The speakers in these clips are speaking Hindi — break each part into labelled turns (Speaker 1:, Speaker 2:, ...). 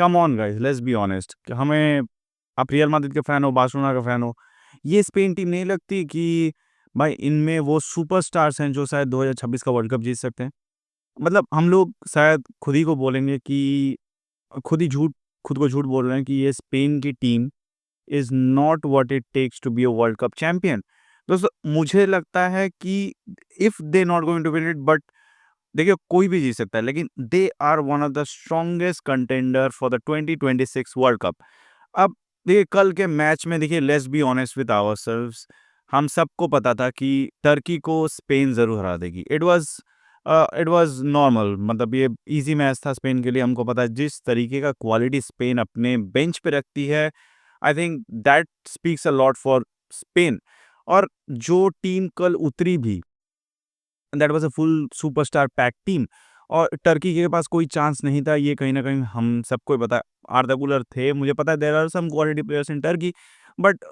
Speaker 1: Come on guys, let's be honest. हमें, आप रियल मैड्रिड के फैन हो, बार्सिलोना का फैन हो, ये स्पेन टीम नहीं लगती कि भाई इनमें वो सुपरस्टार्स हैं जो शायद 2026 का वर्ल्ड कप जीत सकते हैं? मतलब हम लोग शायद खुद ही को बोलेंगे कि खुद ही झूठ खुद को झूठ बोल रहे हैं कि ये स्पेन की team is not what it takes to be a world cup champion. दोस्तों, मुझे लगता है कि if they not going to win it, but देखिए कोई भी जीत सकता है, लेकिन they are one of the strongest contender for the 2026 world cup. अब देखिए कल के मैच में, देखिए let's be honest with ourselves, हम सबको पता था कि टर्की को स्पेन ज़रूर हरा देगी। इट वाज़ नॉर्मल, मतलब ये ईज़ी मैच था स्पेन के लिए। हमको पता है जिस तरीके का क्वालिटी स्पेन अपने बेंच पे रखती है, I think that speaks a lot for Spain. और जो टीम कल उतरी भी, that was a full superstar packed team, और टर्की के पास कोई चांस नहीं था, ये कहीं न कहीं हम सबको ही पता है। आर्दा गुलर थे, मुझे पता है there are some quality players in Turkey, but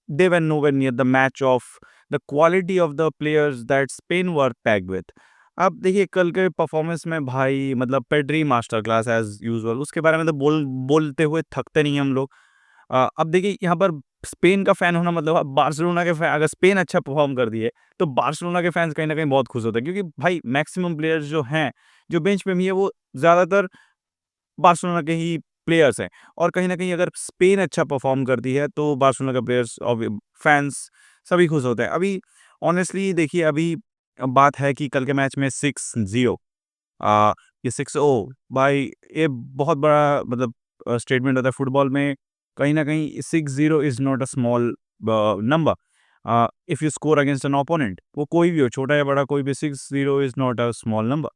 Speaker 1: they were nowhere near the match of the quality of the players that Spain were packed with. अब देखिए कल के परफॉर्मेंस में भाई, मतलब Pedri master class as usual, उसके बारे में तो बोलते हुए थकते नहीं हम लोग। अब देखिए यहाँ पर स्पेन का फ़ैन होना मतलब, अब बार्सिलोना के अगर स्पेन अच्छा परफ़ॉर्म कर दिए, तो बार्सिलोना के फैन्स कहीं न कहीं बहुत खुश होते हैं, क्योंकि भाई मैक्सिमम प्लेयर्स जो हैं, जो बेंच पे भी है, वो ज़्यादातर बार्सिलोना के ही प्लेयर्स हैं। और कहीं न कहीं अगर स्पेन अच्छा परफ़ॉर्म करती है, तो बार्सिलोना के प्लेयर्स और फैन्स सभी खुश होते हैं। अभी ऑनेस्टली देखिए, अभी बात है कि कल के मैच में 6-0, अ, ये 6-0 भाई, ये बहुत बड़ा मतलब स्टेटमेंट होता है फुटबॉल में। कहीं न कहीं 6-0 is not a small number if you score against an opponent, वो कोई भी हो, छोटा या बड़ा कोई भी, 6-0 is not a small number.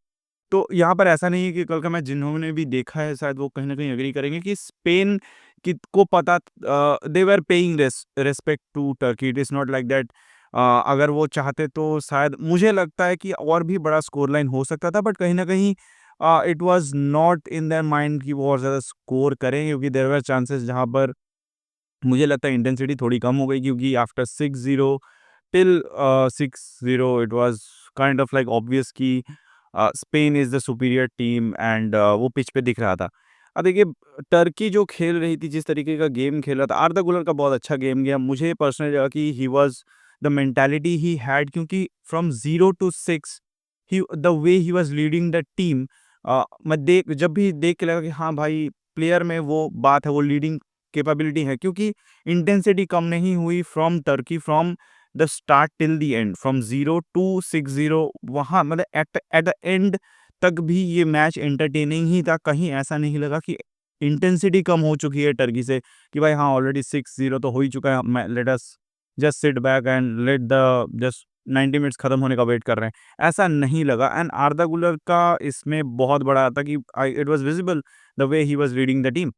Speaker 1: तो यहाँ पर ऐसा नहीं है कि कल का मैच जिन्होंने भी देखा है, शायद वो कहीं न कहीं एग्री करेंगे कि स्पेन की को पता, they were paying respect to Turkey. It is not like that. अगर वो चाहते तो शायद मुझे लगता है कि और भी बड़ा स्कोर लाइन हो सकता था, बट कहीं न कहीं it was not in their mind कि वो और ज़्यादा स्कोर करें, क्योंकि देयर वर चांसेस जहाँ पर मुझे लगता है इंटेंसिटी थोड़ी कम हो गई, क्योंकि after 6-0 till 6-0 it was kind of like obvious कि Spain is the superior team, and वो पिच पे दिख रहा था। अब देखिए टर्की जो खेल रही थी, जिस तरीके का गेम खेल रहा था, आर्दा गुलर का बहुत अच्छा गेम गया। मुझे पर्सनली लगा कि he was the mentality he had, क्योंकि from 0 to 6 he the way he was leading the team, मैं जब भी देख के लगा कि हाँ भाई, प्लेयर में वो बात है, वो लीडिंग कैपेबिलिटी है, क्योंकि इंटेंसिटी कम नहीं हुई from Turkey, from the start till the end, from 0 to 6-0, वहाँ मतलब एट एट द एंड तक भी ये मैच एंटरटेनिंग ही था। कहीं ऐसा नहीं लगा कि इंटेंसिटी कम हो चुकी है टर्की से, कि भाई हाँ ऑलरेडी 6-0 तो हो ही चुका है, let us just sit back and let the just 90 minutes खत्म होने का वेट कर रहे हैं, ऐसा नहीं लगा। एंड आर्दा गुलर का इसमें बहुत बड़ा था कि it was visible the way he was leading the team.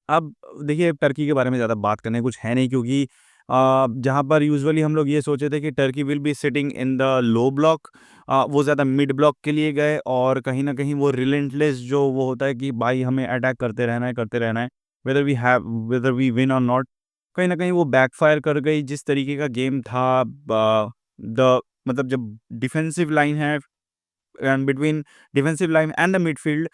Speaker 1: अब देखिए टर्की के बारे में ज़्यादा बात करने कुछ है नहीं, क्योंकि जहाँ पर यूजुअली हम लोग ये सोचे थे कि Turkey will be sitting in the low block, वो ज़्यादा मिड ब्लॉक के लिए गए, और कहीं न कहीं वो रिलेंटलेस जो वो होता है कि भाई हमें अटैक करते रहना है, वेदर वी विन और नॉट, कहीं न कहीं वो बैकफायर कर गई। जिस तरीके का गेम था, द मतलब जब डिफेंसिव लाइन है, and between defensive line and the midfield,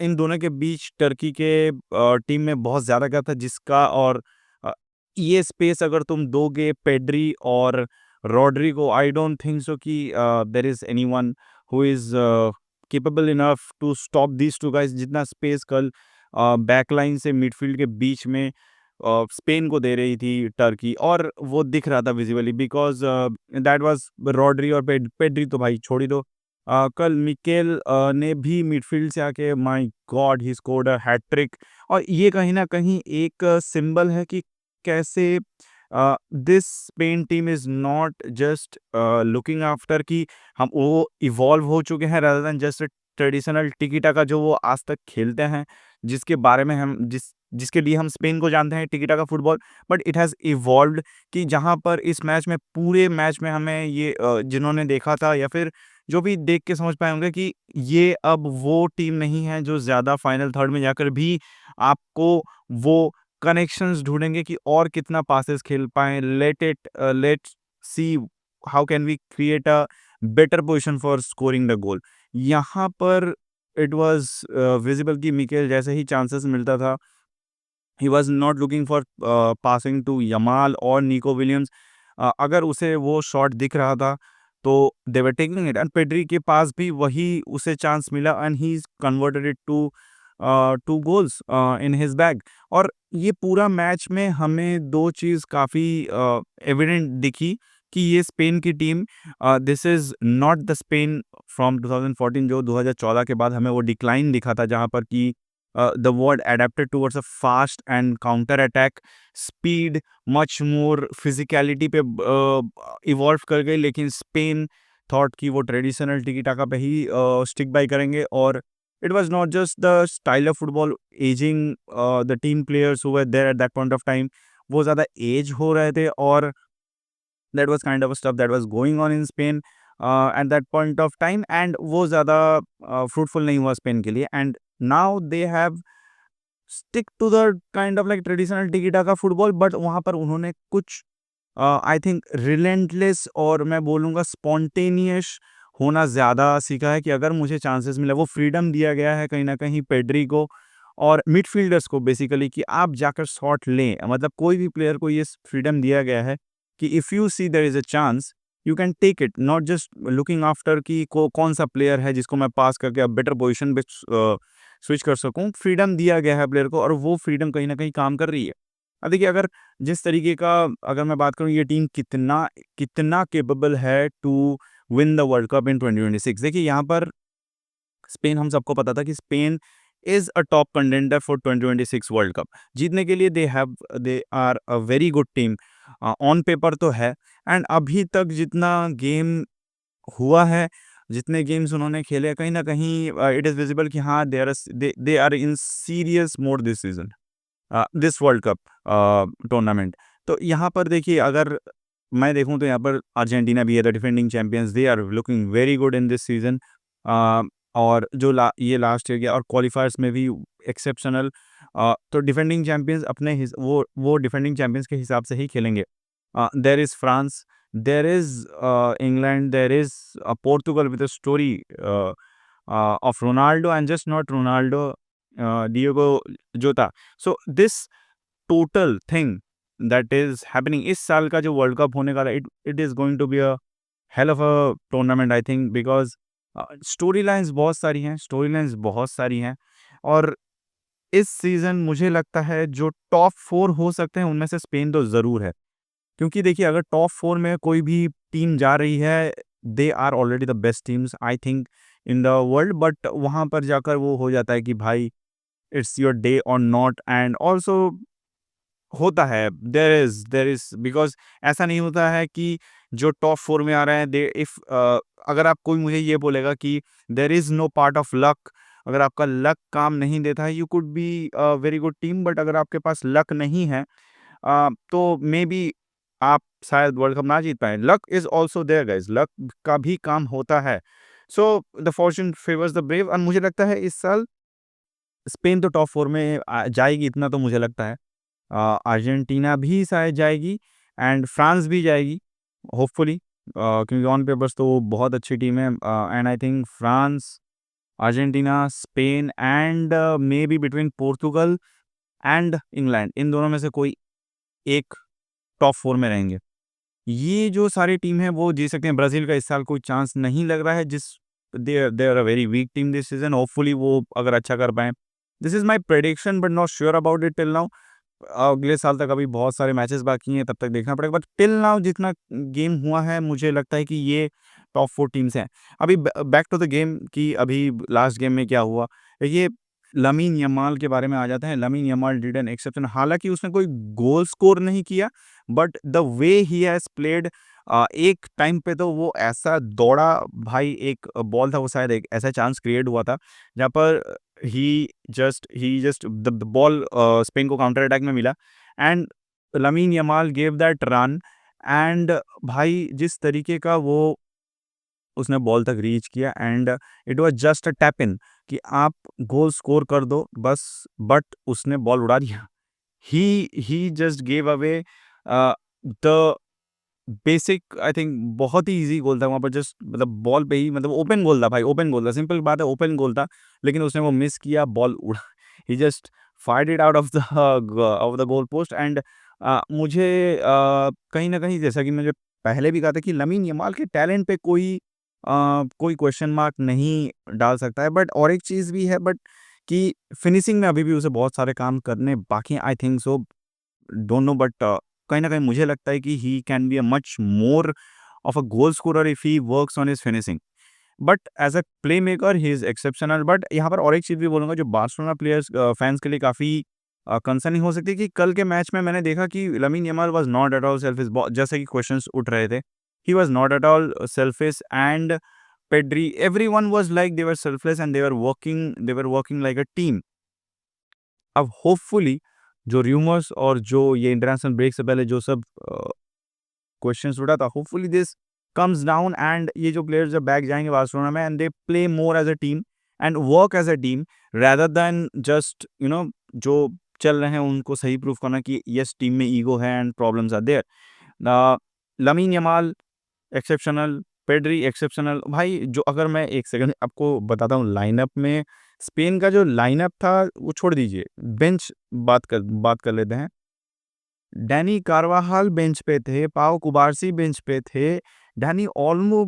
Speaker 1: इन दोनों के बीच टर्की के टीम में बहुत ज़्यादा गैप था, जिसका और अ, ये स्पेस अगर तुम दोगे पेड्री और रॉड्री को, आई डोंट थिंक सो कि there is anyone who is capable enough to stop these two guys, जितना स्पेस कल बैकलाइन से मिडफील्ड के बीच में स्पेन को दे रही थी टर्की, और वो दिख रहा था visibly, because that was Rodri और पेड्री तो भाई छोड़ ही दो। कल मिकेल ने भी मिडफील्ड से आके, my God, he scored a hat trick, और ये कहीं न कहीं एक सिंबल है कि कैसे this Spain team is not just looking after कि हम वो इवॉल्व हो चुके हैं, रादर देन जस्ट ट्रेडिशनल टिकी टाका जो वो आज तक खेलते हैं, जिसके बारे में हम जिसके लिए हम स्पेन को जानते हैं, टिकी टाका football, but it has evolved, कि जहाँ पर इस मैच में, पूरे मैच में हमें ये जिन्होंने देखा था, या फिर जो भी देख के समझ पाए होंगे कि ये अब वो टीम नहीं है जो ज़्यादा फाइनल थर्ड में जाकर भी आपको वो कनेक्शंस ढूँढेंगे कि और कितना पासेस खेल पाएँ। Let's see how can we create a better position for scoring the goal. यहाँ पर इट वाज़ विज़िबल कि मिकेल जैसे ही चांसेस मिलता था, he was not looking for passing to Yamal और निको विलियम्स। अगर उसे वो शॉट दिख रहा था, तो they were taking it, and Pedri के पास भी वही उसे चांस मिला and he converted it to 2 goals in his bag. और ये पूरा मैच में हमें 2 चीज़ काफ़ी एविडेंट दिखी कि ये स्पेन की team, this is not the Spain from 2014, जो 2014 के बाद हमें वो डिक्लाइन दिखा था, जहाँ पर कि the world adapted towards a fast and counter attack, speed much more physicality पे इवॉल्व कर गई, लेकिन स्पेन थॉट कि वो ट्रेडिशनल टिकी टाका पे ही स्टिक बाय करेंगे। और it was not just the style of football ageing, the team players who were there at that point of time, वो ज़्यादा एज हो रहे थे, और that was kind of a stuff that was going on in Spain at that point of time, and वो ज़्यादा fruitful नहीं हुआ स्पेन के लिए। and now they have stick to the kind of like traditional tiki taka football, but वहाँ पर उन्होंने कुछ आई थिंक रिलेंटलेस और मैं बोलूँगा स्पॉन्टेनियस होना ज़्यादा सीखा है, कि अगर मुझे चांसेस मिला, वो फ्रीडम दिया गया है कहीं न कहीं पेड्री को और मिडफील्डर्स को बेसिकली, कि आप जाकर शॉट लें। मतलब कोई भी प्लेयर को ये फ्रीडम दिया गया है कि if you see there is a chance, you can take it, not just looking after कि कौन-सा प्लेयर है जिसको मैं पास करके अब बेटर पोज़ीशन पे स्विच कर सकूँ। फ्रीडम दिया गया है प्लेयर को, और वो फ्रीडम कहीं न कहीं काम कर रही है। अब देखिए, अगर जिस तरीके का, अगर मैं बात करूँ, ये टीम कितना कितना कैपेबल है to win the world cup in 2026। देखिए, यहाँ पर स्पेन, हम सबको पता था कि Spain is a top contender for 2026 world cup. जीतने के लिए they are a very good team, on paper तो है। एंड अभी तक जितना गेम हुआ है, जितने गेम्स उन्होंने खेले हैं, कहीं न कहीं इट इज़ विज़िबल कि हाँ, they are in serious mode this season, this world cup tournament. तो यहाँ पर देखिए, अगर मैं देखूँ तो यहाँ पर अर्जेंटीना भी है, the defending champions, they are looking very good in this season. और जो ये लास्ट ईयर गया, और क्वालिफायर्स में भी एक्सेप्शनल। तो डिफेंडिंग चैंपियंस अपने वो डिफेंडिंग चैंपियंस के हिसाब से ही खेलेंगे। There is France, there is England, there is Portugal with a story of Ronaldo, and just not Ronaldo, Diego Jota. So this total thing that is happening, इस साल का जो वर्ल्ड कप होने का है, it is going to be a hell of a tournament I think, because story lines बहुत सारी हैं, स्टोरी लाइन्स बहुत सारी हैं। और इस सीज़न मुझे लगता है जो टॉप 4 हो सकते हैं, उनमें से स्पेन तो ज़रूर है। क्योंकि देखिए, अगर टॉप 4 में कोई भी टीम जा रही है, they are already the best teams I think in the world, but वहाँ पर जाकर वो हो जाता है कि भाई, इट्स योर डे और नॉट। एंड ऑल्सो होता है, देयर इज़ बिकॉज़ ऐसा नहीं होता है कि जो टॉप 4 में आ रहे हैं, दे इफ अगर आप कोई मुझे ये बोलेगा कि there is no part of luck, अगर आपका लक काम नहीं देता है, you could be a very good team, but अगर आपके पास लक नहीं है, तो मे बी आप शायद वर्ल्ड कप ना जीत पाएँ। Luck is also there guys, luck का भी काम होता है। So the fortune favours the brave, और मुझे लगता है इस साल स्पेन तो टॉप 4 में जाएगी, इतना तो मुझे लगता है। अर्जेंटीना भी शायद जाएगी, एंड फ्रांस भी जाएगी होपफुली, क्योंकि ऑन पेपर्स तो वो बहुत अच्छी टीम है। And I think France, Argentina, Spain, and maybe between Portugal and England, इन दोनों में से कोई एक टॉप 4 में रहेंगे। ये जो सारी टीम है वो जीत सकते हैं। ब्राज़ील का इस साल कोई चांस नहीं लग रहा है, they are a very weak team this season, hopefully वो अगर अच्छा कर पाएँ। This is my prediction, but not sure about it till now. अगले साल तक अभी बहुत सारे मैचेस बाकी हैं, तब तक देखना पड़ेगा, बट टिल नाउ जितना गेम हुआ है, मुझे लगता है कि ये टॉप 4 टीम्स हैं। अभी बैक टू द गेम, कि अभी लास्ट गेम में क्या हुआ। ये लामिन यमाल के बारे में आ जाते हैं। Lamine Yamal did an exception, हालाँकि उसने कोई गोल स्कोर नहीं किया, but the way he has played, एक टाइम पे तो वो ऐसा दौड़ा भाई, एक बॉल था, वो शायद एक ऐसा चांस क्रिएट हुआ था, जहाँ पर ही जस्ट द बॉल स्पेन को काउंटर अटैक में मिला, and Lamine Yamal give that run, and भाई जिस तरीके का वो उसने बॉल तक रीच किया, and it was just a tap in, कि आप गोल स्कोर कर दो बस, बट उसने बॉल उड़ा दिया। He just gave away the basic I think बहुत ही ईज़ी गोल था वहाँ पर, जस्ट मतलब बॉल पे ही, मतलब ओपन गोल था भाई, ओपन गोल था, सिंपल बात है, ओपन गोल था। लेकिन उसने वो मिस किया, बॉल उड़ा, he just fired it out of the goal post and मुझे कहीं न कहीं, जैसा कि मैंने पहले भी कहा था, कि लमीन यमाल के टैलेंट पे कोई क्वेश्चन मार्क नहीं डाल सकता है। बट और एक चीज़ भी है, बट कि फिनिशिंग में अभी भी उसे बहुत सारे काम करने बाकी हैं, I think so, don't know, but कहीं न कहीं मुझे लगता है कि he can be a much more of a goal scorer if he works on his finishing. But as a playmaker he is exceptional. But यहाँ पर और एक चीज़ भी बोलूँगा, जो बार्सिलोना प्लेयर्स फैन्स के लिए काफ़ी कंसर्निंग हो सकती है, कि कल के मैच में मैंने देखा कि lamin Yamal was not at all selfish, ब जैसे कि क्वेश्चन्स उठ रहे थे। ही was not at all selfish and Pedri, everyone was like they were selfless and they were working like a team. अब होपफुली जो रूमर्स और जो ये इंटरनेशनल ब्रेक से पहले जो सब क्वेश्चंस उठा था, hopefully this comes down and ये जो प्लेयर्स जब बैक जाएंगे बार्सिलोना में, and they play more as a team and work as a team, rather then just जो चल रहे हैं उनको सही प्रूफ करना कि यस, टीम में ईगो है and problems are there. Lamine Yamal exceptional, Pedri exceptional. भाई जो, अगर मैं एक सेकंड आपको बताता हूँ लाइनअप में, स्पेन का जो लाइनअप था वो छोड़ दीजिए, बेंच बात कर लेते हैं। डैनी कार्वाहाल बेंच पे थे, पाओ कुबार्सी बेंच पे थे, डैनी ओल्मो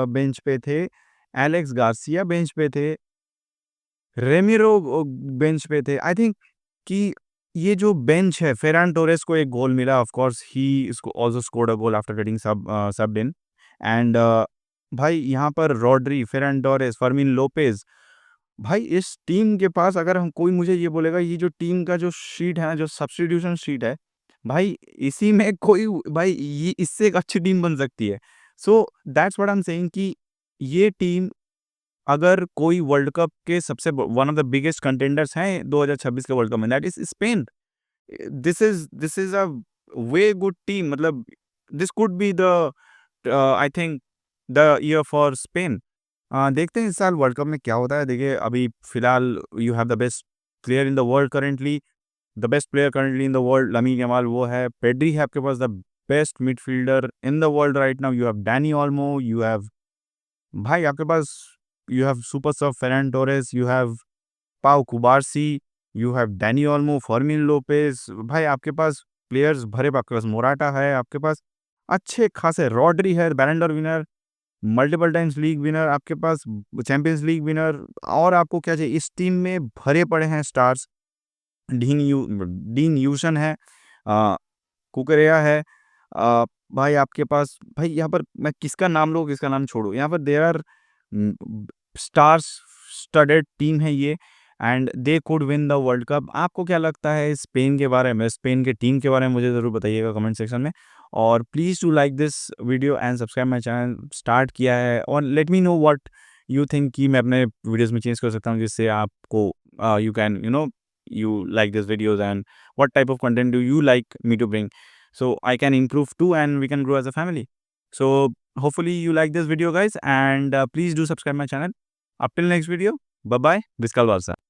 Speaker 1: बेंच पे थे, एलेक्स गार्सिया बेंच पे थे, रेमिरो बेंच पे थे। आई थिंक कि ये जो बेंच है, फेरान टोरेस को एक गोल मिला, of course he also scored a goal after getting सब्ड in and भाई यहाँ पर रॉड्री, फेरान टोरेस, फर्मीन लोपेज, भाई इस टीम के पास, अगर हम, कोई मुझे ये बोलेगा ये जो टीम का जो शीट है ना, जो सब्स्टिट्यूशन शीट है, भाई इसी में कोई, भाई ये इससे एक अच्छी टीम बन सकती है। So that's what I am saying कि ये टीम, अगर कोई वर्ल्ड कप के सबसे one of the biggest contenders हैं 2026 के वर्ल्ड कप में, that is Spain. This is a way good team, मतलब this could be the, I think, the year for Spain. देखते हैं इस साल वर्ल्ड कप में क्या होता है। देखिए अभी फिलहाल you have the best player in the world currently, the best player currently in the world, Lamine Yamal वो है, पेड्री है आपके पास, the best midfielder in the world right now, you have Dani Olmo, you have, भाई आपके पास, यू हैव सुपर सब फेरन टोरेस, यू हैव पाउ कुबार्सी, you have Dani Olmo, Fermin Lopez, भाई आपके पास प्लेयर्स भरे, आपके पास मोराटा है, आपके पास अच्छे खासे, रॉड्री है, Ballon d'Or winner, multiple times league winner, आपके पास चैंपियंस लीग विनर, और आपको क्या चाहिए? इस टीम में भरे पड़े हैं स्टार्स। डीन यूसन है, कुकरेया है, भाई आपके पास, भाई यहाँ पर मैं किसका नाम लूँ, किसका नाम छोड़ूँ? यहाँ पर there are stars studded team है ये, and they could win the world cup. आपको क्या लगता है स्पेन के बारे में, स्पेन के टीम के बारे में? मुझे ज़रूर बताइएगा कमेंट सेक्शन में। और please to like this video and subscribe my channel, start किया है, और let me know what you think कि मैं अपने वीडियोज़ में चेंज कर सकता हूँ, जिससे आपको you can you like these videos, and what type of content do you like me to bring, so I can improve too and we can grow as a family. So hopefully you like this video guys, and please do subscribe my channel. Up till next video, bye bye, Viskal Valsa.